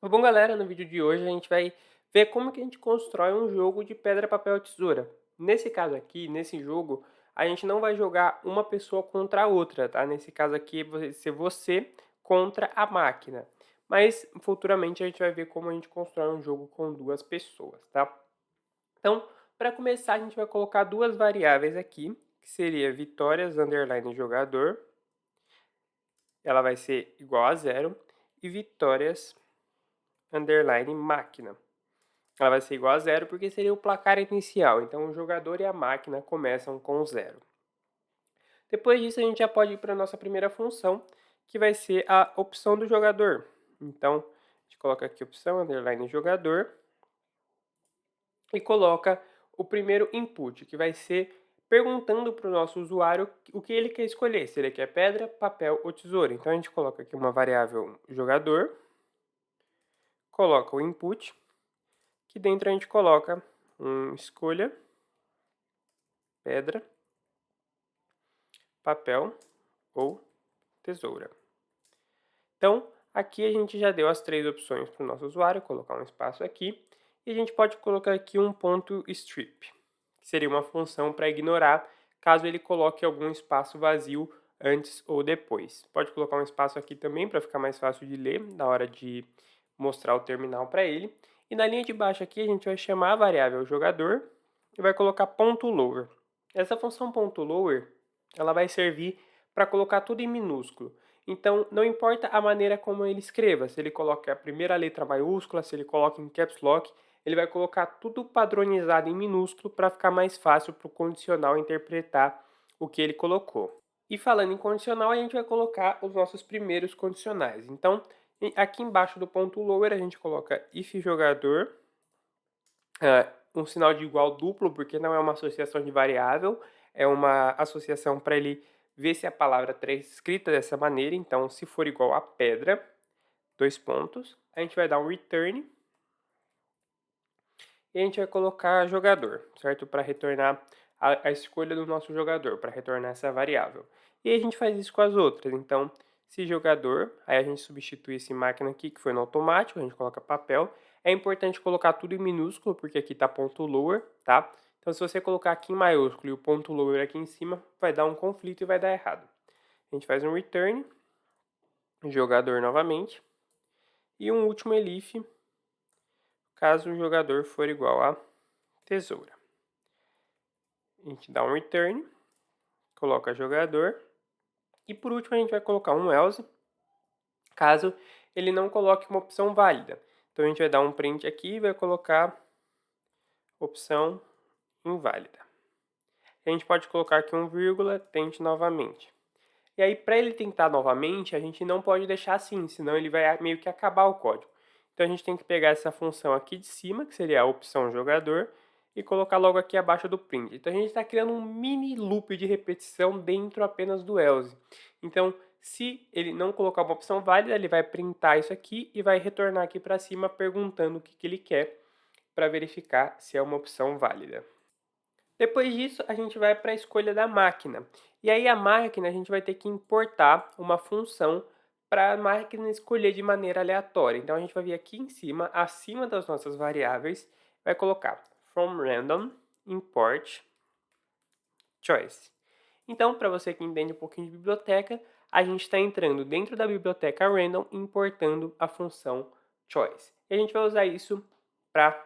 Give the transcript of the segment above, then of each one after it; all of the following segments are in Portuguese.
Bom, galera, no vídeo de hoje a gente vai ver como que a gente constrói um jogo de pedra, papel, tesoura. Nesse caso aqui, nesse jogo, a gente não vai jogar uma pessoa contra a outra, tá? Nesse caso aqui, vai ser você contra a máquina. Mas futuramente a gente vai ver como a gente constrói um jogo com duas pessoas, tá? Então, para começar, a gente vai colocar duas variáveis aqui, que seria vitórias underline jogador, ela vai ser igual a zero, e vitórias underline máquina. Ela vai ser igual a zero porque seria o placar inicial. Então, o jogador e a máquina começam com zero. Depois disso, a gente já pode ir para a nossa primeira função, que vai ser a opção do jogador. Então, a gente coloca aqui opção, underline jogador, e coloca o primeiro input, que vai ser perguntando para o nosso usuário o que ele quer escolher, se ele quer pedra, papel ou tesoura. Então, a gente coloca aqui uma variável jogador, coloca o input, que dentro a gente coloca escolha, pedra, papel ou tesoura. Então, aqui a gente já deu as três opções para o nosso usuário, colocar um espaço aqui, e a gente pode colocar aqui um ponto strip, que seria uma função para ignorar caso ele coloque algum espaço vazio antes ou depois. Pode colocar um espaço aqui também para ficar mais fácil de ler na hora de mostrar o terminal para ele. E na linha de baixo aqui a gente vai chamar a variável jogador e vai colocar ponto .lower. Essa função ponto .lower ela vai servir para colocar tudo em minúsculo. Então, não importa a maneira como ele escreva, se ele coloca a primeira letra maiúscula, se ele coloca em caps lock, ele vai colocar tudo padronizado em minúsculo para ficar mais fácil para o condicional interpretar o que ele colocou. E falando em condicional, a gente vai colocar os nossos primeiros condicionais. Então, aqui embaixo do ponto lower, a gente coloca if jogador, um sinal de igual duplo, porque não é uma associação de variável, é uma associação para ele ver se a palavra está escrita dessa maneira. Então, se for igual a pedra, dois pontos, a gente vai dar um return e a gente vai colocar jogador, certo? Para retornar a escolha do nosso jogador, para retornar essa variável. E a gente faz isso com as outras. Então, se jogador, aí a gente substitui esse máquina aqui, que foi no automático, a gente coloca papel. É importante colocar tudo em minúsculo, porque aqui está ponto lower, tá? Então, se você colocar aqui em maiúsculo e o ponto lower aqui em cima, vai dar um conflito e vai dar errado. A gente faz um return, jogador novamente, e um último elif, caso o jogador for igual a tesoura. A gente dá um return, coloca jogador, e por último a gente vai colocar um else, caso ele não coloque uma opção válida. Então a gente vai dar um print aqui e vai colocar opção inválida. A gente pode colocar aqui um vírgula, tente novamente. E aí, para ele tentar novamente, a gente não pode deixar assim, senão ele vai meio que acabar o código. Então a gente tem que pegar essa função aqui de cima, que seria a opção jogador, e colocar logo aqui abaixo do print. Então a gente está criando um mini loop de repetição dentro apenas do else. Então, se ele não colocar uma opção válida, ele vai printar isso aqui e vai retornar aqui para cima perguntando o que ele quer para verificar se é uma opção válida. Depois disso, a gente vai para a escolha da máquina. E aí a máquina a gente vai ter que importar uma função para a máquina escolher de maneira aleatória. Então a gente vai vir aqui em cima, acima das nossas variáveis, vai colocar from random import choice. Então, para você que entende um pouquinho de biblioteca, a gente está entrando dentro da biblioteca random e importando a função choice. E a gente vai usar isso para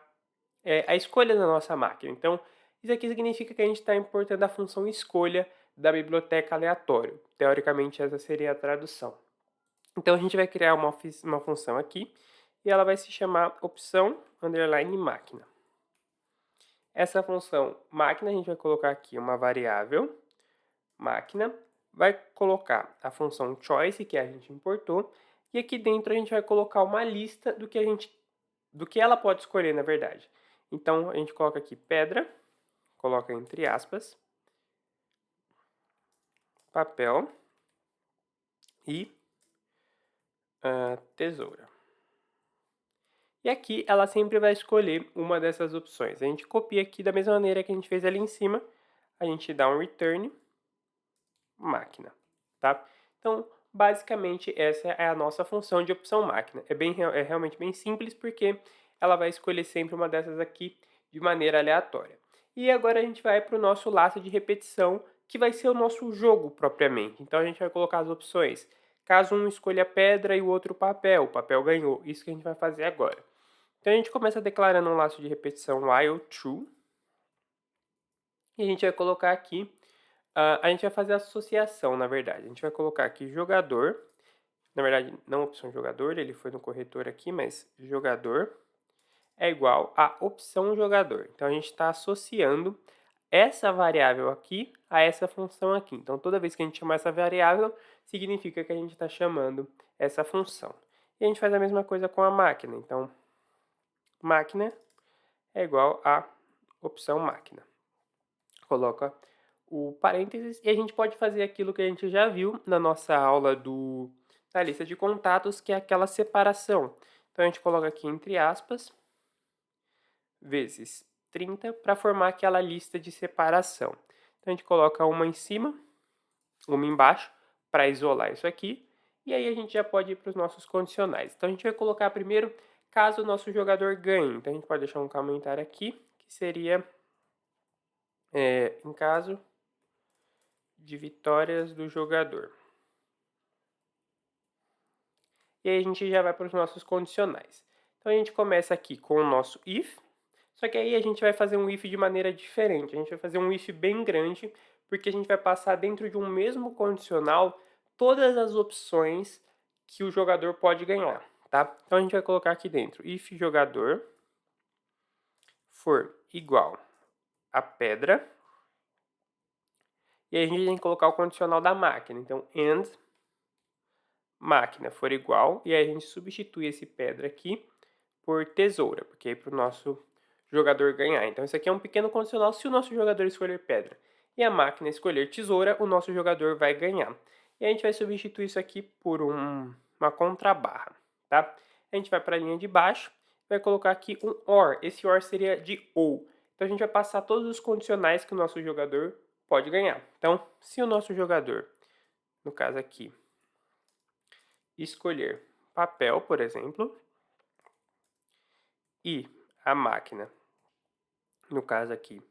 a escolha da nossa máquina. Então, isso aqui significa que a gente está importando a função escolha da biblioteca aleatório. Teoricamente, essa seria a tradução. Então, a gente vai criar uma função aqui e ela vai se chamar opção underline máquina. Essa função máquina, a gente vai colocar aqui uma variável máquina, vai colocar a função choice, que a gente importou, e aqui dentro a gente vai colocar uma lista do que ela pode escolher, na verdade. Então, a gente coloca aqui pedra, coloca entre aspas, papel e tesoura. E aqui ela sempre vai escolher uma dessas opções. A gente copia aqui da mesma maneira que a gente fez ali em cima, a gente dá um return máquina, tá? Então, basicamente essa é a nossa função de opção máquina. É realmente bem simples porque ela vai escolher sempre uma dessas aqui de maneira aleatória. E agora a gente vai para o nosso laço de repetição, que vai ser o nosso jogo propriamente. Então a gente vai colocar as opções. Caso um escolha pedra e o outro papel, o papel ganhou. Isso que a gente vai fazer agora. Então a gente começa declarando um laço de repetição while true. E a gente vai colocar aqui, a gente vai fazer a associação, na verdade. A gente vai colocar aqui jogador, na verdade não opção jogador, ele foi no corretor aqui, mas jogador é igual a opção jogador. Então a gente está associando essa variável aqui a essa função aqui. Então toda vez que a gente chamar essa variável, significa que a gente está chamando essa função. E a gente faz a mesma coisa com a máquina. Então máquina é igual a opção máquina. Coloca o parênteses e a gente pode fazer aquilo que a gente já viu na nossa aula da lista de contatos, que é aquela separação. Então a gente coloca aqui entre aspas, vezes 30, para formar aquela lista de separação. Então a gente coloca uma em cima, uma embaixo, para isolar isso aqui. E aí a gente já pode ir para os nossos condicionais. Então a gente vai colocar primeiro, caso o nosso jogador ganhe. Então a gente pode deixar um comentário aqui, que seria em caso de vitórias do jogador. E aí a gente já vai para os nossos condicionais. Então a gente começa aqui com o nosso if, só que aí a gente vai fazer um if de maneira diferente. A gente vai fazer um if bem grande, porque a gente vai passar dentro de um mesmo condicional todas as opções que o jogador pode ganhar, tá? Então a gente vai colocar aqui dentro, if jogador for igual a pedra, e aí a gente tem que colocar o condicional da máquina. Então, and máquina for igual, e aí a gente substitui esse pedra aqui por tesoura, porque é para o nosso jogador ganhar. Então, isso aqui é um pequeno condicional se o nosso jogador escolher pedra e a máquina escolher tesoura, o nosso jogador vai ganhar. E a gente vai substituir isso aqui por uma contrabarra, tá? A gente vai para a linha de baixo, vai colocar aqui um OR. Esse OR seria de ou. Então, a gente vai passar todos os condicionais que o nosso jogador pode ganhar. Então, se o nosso jogador, no caso aqui, escolher papel, por exemplo, e a máquina, no caso aqui,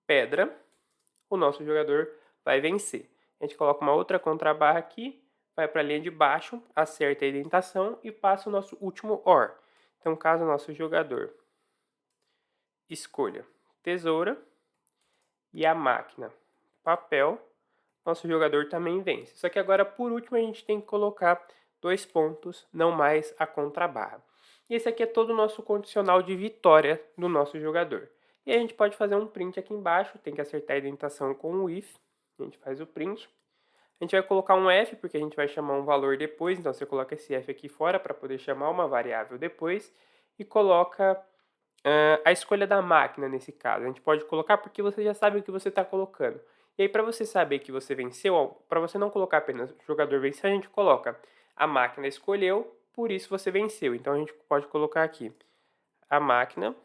pedra, o nosso jogador vai vencer. A gente coloca uma outra contrabarra aqui, vai para a linha de baixo, acerta a indentação e passa o nosso último OR. Então, caso o nosso jogador escolha tesoura e a máquina papel, nosso jogador também vence. Só que agora, por último, a gente tem que colocar 2 pontos, não mais a contrabarra. E esse aqui é todo o nosso condicional de vitória do nosso jogador. E a gente pode fazer um print aqui embaixo, tem que acertar a indentação com o if, a gente faz o print. A gente vai colocar um f, porque a gente vai chamar um valor depois, então você coloca esse f aqui fora para poder chamar uma variável depois, e coloca a escolha da máquina nesse caso. A gente pode colocar porque você já sabe o que você está colocando. E aí, para você saber que você venceu, para você não colocar apenas o jogador venceu, a gente coloca a máquina escolheu, por isso você venceu. Então, a gente pode colocar aqui a máquina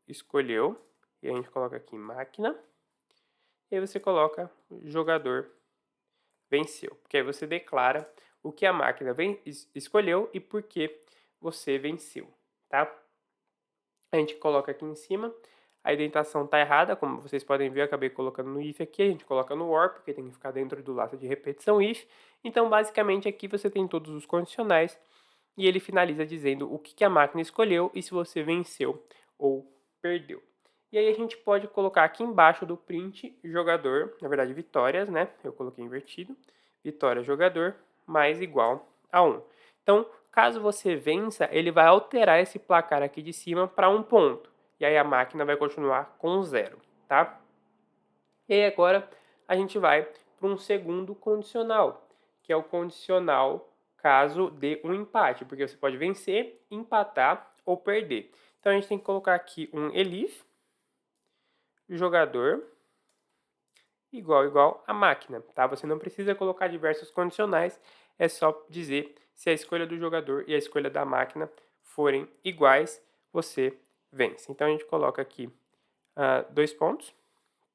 escolheu, e a gente coloca aqui máquina, e aí você coloca jogador venceu. Porque aí você declara o que a máquina escolheu e por que você venceu, tá? A gente coloca aqui em cima, a indentação está errada, como vocês podem ver, eu acabei colocando no if aqui, a gente coloca no OR, porque tem que ficar dentro do laço de repetição if. Então, basicamente, aqui você tem todos os condicionais, e ele finaliza dizendo o que a máquina escolheu e se você venceu ou perdeu. E aí a gente pode colocar aqui embaixo do print jogador, na verdade vitórias, né? Eu coloquei invertido, vitória jogador mais igual a 1. Então, caso você vença, ele vai alterar esse placar aqui de cima para 1 ponto. E aí a máquina vai continuar com 0, tá? E aí agora a gente vai para um segundo condicional, que é o condicional caso dê um empate, porque você pode vencer, empatar ou perder. Então a gente tem que colocar aqui um elif, jogador, igual a máquina, tá? Você não precisa colocar diversos condicionais, é só dizer se a escolha do jogador e a escolha da máquina forem iguais, você vence. Então a gente coloca aqui 2 pontos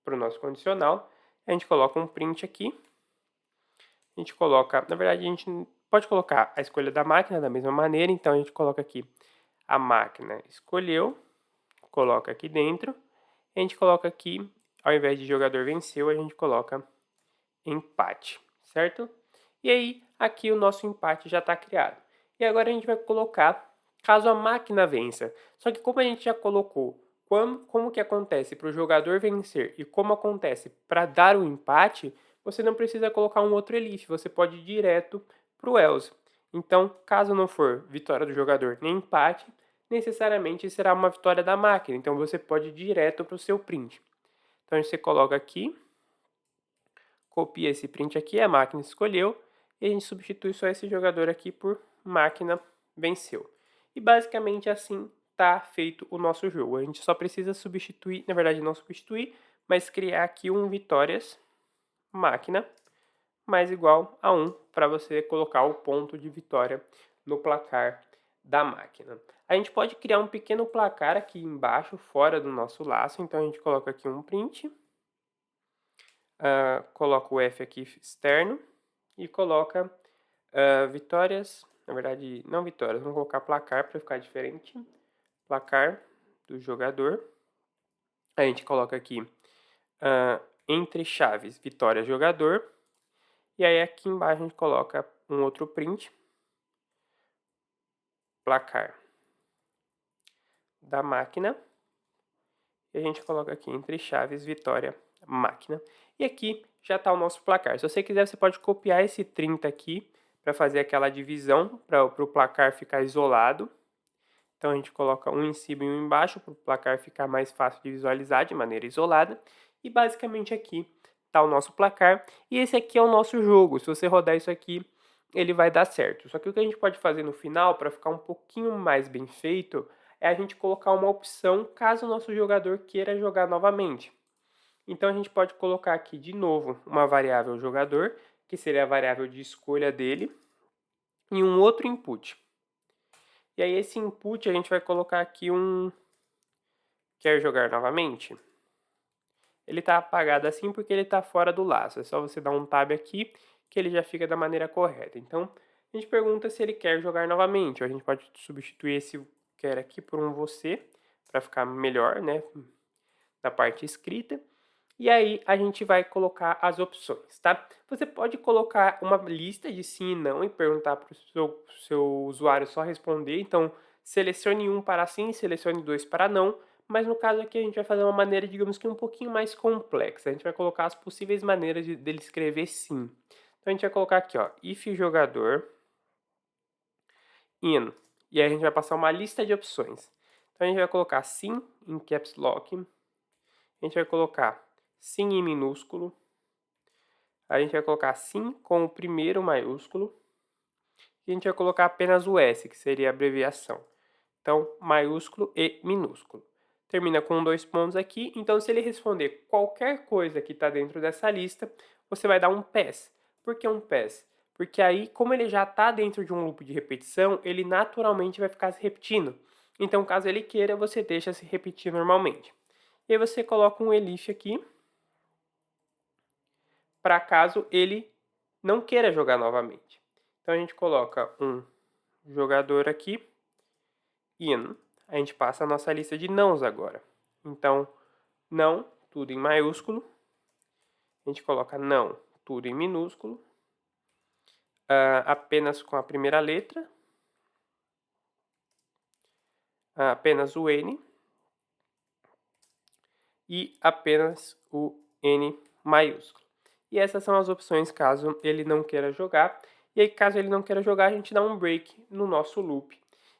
para o nosso condicional, a gente coloca um print aqui, a gente coloca, na verdade a gente pode colocar a escolha da máquina da mesma maneira, então a gente coloca aqui a máquina escolheu, coloca aqui dentro, a gente coloca aqui, ao invés de jogador venceu, a gente coloca empate, certo? E aí, aqui o nosso empate já está criado. E agora a gente vai colocar caso a máquina vença. Só que como a gente já colocou como que acontece para o jogador vencer e como acontece para dar o empate, você não precisa colocar um outro elif, você pode ir direto para o else. Então, caso não for vitória do jogador nem empate, necessariamente será uma vitória da máquina. Então, você pode ir direto para o seu print. Então, você coloca aqui, copia esse print aqui, a máquina escolheu, e a gente substitui só esse jogador aqui por máquina venceu. E basicamente assim está feito o nosso jogo. A gente só precisa substituir, na verdade não substituir, mas criar aqui um vitórias máquina mais igual a 1 para você colocar o ponto de vitória no placar da máquina. A gente pode criar um pequeno placar aqui embaixo, fora do nosso laço, então a gente coloca aqui um print, coloca o F aqui externo e coloca vitórias, na verdade não vitórias, vamos colocar placar para ficar diferente, placar do jogador, a gente coloca aqui entre chaves vitória jogador, e aí aqui embaixo a gente coloca um outro print, placar da máquina, e a gente coloca aqui entre chaves vitória máquina, e aqui já está o nosso placar. Se você quiser, você pode copiar esse 30 aqui para fazer aquela divisão, para o placar ficar isolado. Então a gente coloca um em cima e um embaixo para o placar ficar mais fácil de visualizar de maneira isolada. E basicamente aqui está o nosso placar. E esse aqui é o nosso jogo. Se você rodar isso aqui, ele vai dar certo. Só que o que a gente pode fazer no final, para ficar um pouquinho mais bem feito, é a gente colocar uma opção caso o nosso jogador queira jogar novamente. Então a gente pode colocar aqui de novo uma variável jogador, que seria a variável de escolha dele, e um outro input. E aí esse input a gente vai colocar aqui um quer jogar novamente. Ele está apagado assim porque ele está fora do laço. É só você dar um tab aqui que ele já fica da maneira correta. Então a gente pergunta se ele quer jogar novamente. Ou a gente pode substituir esse quer aqui por um você para ficar melhor, né, na parte escrita. E aí a gente vai colocar as opções, tá? Você pode colocar uma lista de sim e não e perguntar para o seu usuário só responder. Então, selecione um para sim, selecione dois para não. Mas no caso aqui a gente vai fazer uma maneira, digamos que um pouquinho mais complexa. A gente vai colocar as possíveis maneiras dele escrever sim. Então a gente vai colocar aqui, ó, if jogador in. E aí a gente vai passar uma lista de opções. Então a gente vai colocar sim em caps lock. A gente vai colocar sim em minúsculo. A gente vai colocar sim com o primeiro maiúsculo. E a gente vai colocar apenas o S, que seria a abreviação. Então, maiúsculo e minúsculo. Termina com 2 pontos aqui. Então, se ele responder qualquer coisa que está dentro dessa lista, você vai dar um pass. Por que um pass? Porque aí, como ele já está dentro de um loop de repetição, ele naturalmente vai ficar se repetindo. Então, caso ele queira, você deixa se repetir normalmente. E aí você coloca um elif aqui, para caso ele não queira jogar novamente. Então a gente coloca um jogador aqui, in. A gente passa a nossa lista de nãos agora. Então, não, tudo em maiúsculo. A gente coloca não, tudo em minúsculo. Apenas com a primeira letra. Apenas o N. E apenas o N maiúsculo. E essas são as opções caso ele não queira jogar. E aí, caso ele não queira jogar, a gente dá um break no nosso loop.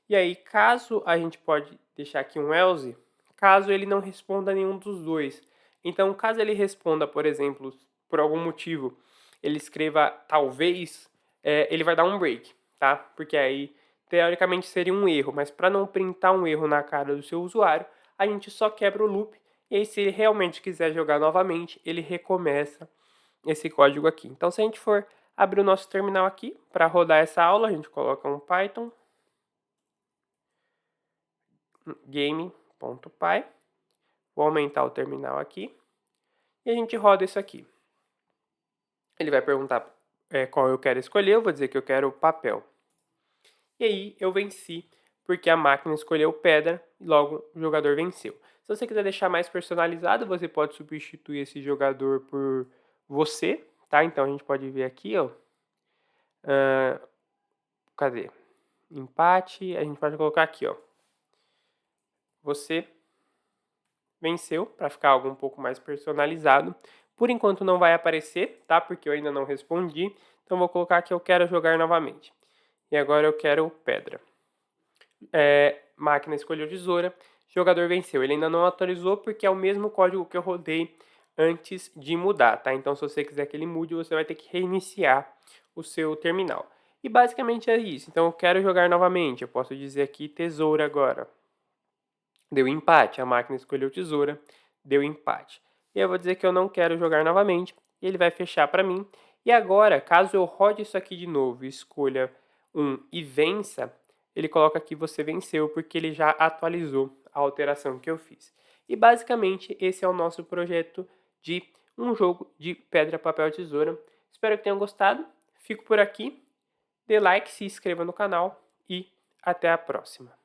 E aí, caso a gente pode deixar aqui um else, caso ele não responda nenhum dos dois. Então, caso ele responda, por exemplo, por algum motivo, ele escreva talvez, ele vai dar um break, tá? Porque aí, teoricamente, seria um erro. Mas para não printar um erro na cara do seu usuário, a gente só quebra o loop. E aí, se ele realmente quiser jogar novamente, ele recomeça esse código aqui. Então, se a gente for abrir o nosso terminal aqui, para rodar essa aula, a gente coloca um Python game.py. Vou aumentar o terminal aqui. E a gente roda isso aqui. Ele vai perguntar qual eu quero escolher, eu vou dizer que eu quero papel. E aí eu venci, porque a máquina escolheu pedra e logo o jogador venceu. Se você quiser deixar mais personalizado, você pode substituir esse jogador por você, tá? Então a gente pode ver aqui, ó. Cadê? Empate, a gente pode colocar aqui, ó. Você venceu, para ficar algo um pouco mais personalizado. Por enquanto não vai aparecer, tá? Porque eu ainda não respondi. Então vou colocar que eu quero jogar novamente. E agora eu quero pedra. Máquina escolheu tesoura. Jogador venceu. Ele ainda não atualizou porque é o mesmo código que eu rodei antes de mudar, tá? Então se você quiser que ele mude, você vai ter que reiniciar o seu terminal. E basicamente é isso. Então eu quero jogar novamente. Eu posso dizer aqui tesoura agora. Deu empate. A máquina escolheu tesoura. Deu empate. E eu vou dizer que eu não quero jogar novamente. E ele vai fechar para mim. E agora, caso eu rode isso aqui de novo e escolha um e vença, ele coloca aqui você venceu, porque ele já atualizou a alteração que eu fiz. E basicamente esse é o nosso projeto de um jogo de pedra, papel, tesoura. Espero que tenham gostado. Fico por aqui. Dê like, se inscreva no canal e até a próxima.